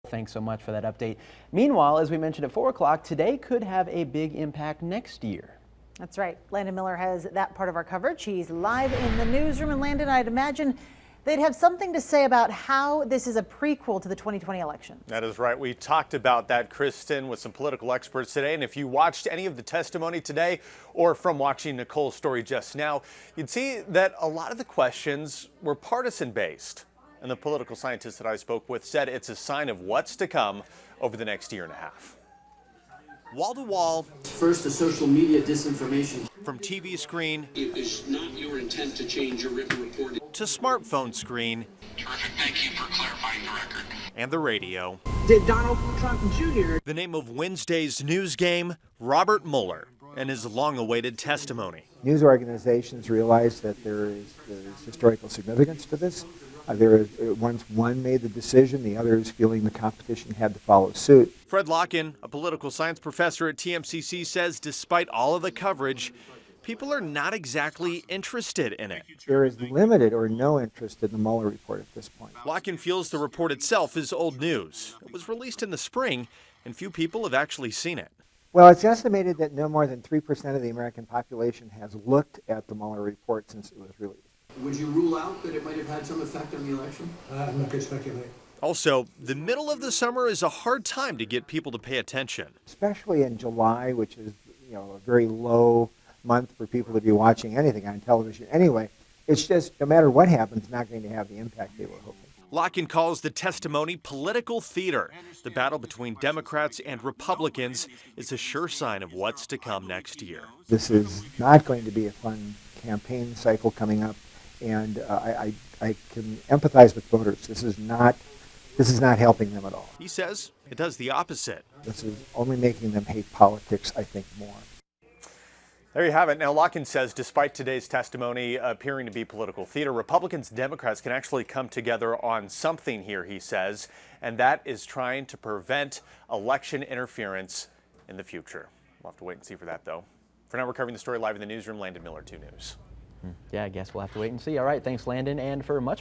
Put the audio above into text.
Thanks so much for that update. Meanwhile, as we mentioned at 4 o'clock, today could have a big impact next year. That's right. Landon Mueller has that part of our coverage. He's live in the newsroom. And Landon, I'd imagine they'd have something to say about how this is a prequel to the 2020 election. That is right. We talked about that, Kristen, with some political experts today. And if you watched any of the testimony today or from watching Nicole's story just now, you'd see that a lot of the questions were partisan based. And the political scientist that I spoke with said it's a sign of what's to come over the next year and a half. Wall to wall. First, the social media disinformation. From TV screen. It is not your intent to change your written report. To smartphone screen. Terrific. Thank you for clarifying the record. And the radio. Did Donald Trump Jr. The name of Wednesday's news game, Robert Mueller, and his long-awaited testimony. News organizations realize that there is historical significance to this. Once one made the decision, the others feeling the competition had to follow suit. Fred Locken, a political science professor at TMCC, says despite all of the coverage, people are not exactly interested in it. There is limited or no interest in the Mueller report at this point. Locken feels the report itself is old news. It was released in the spring, and few people have actually seen it. Well, it's estimated that no more than 3% of the American population has looked at the Mueller report since it was released. Would you rule out that it might have had some effect on the election? I'm not going to speculate. Also, the middle of the summer is a hard time to get people to pay attention. Especially in July, which is a very low month for people to be watching anything on television. Anyway, it's just no matter what happens, not going to have the impact they were hoping. Locken calls the testimony political theater. The battle between Democrats and Republicans is a sure sign of what's to come next year. This is not going to be a fun campaign cycle coming up, and I can empathize with voters. This is not helping them at all. He says it does the opposite. This is only making them hate politics, I think, more. There you have it. Now, Locken says despite today's testimony appearing to be political theater, Republicans and Democrats can actually come together on something here, he says, and that is trying to prevent election interference in the future. We'll have to wait and see for that, though. For now, we're covering the story live in the newsroom. Landon Mueller, 2 News. Yeah, I guess we'll have to wait and see. All right, thanks, Landon, and for much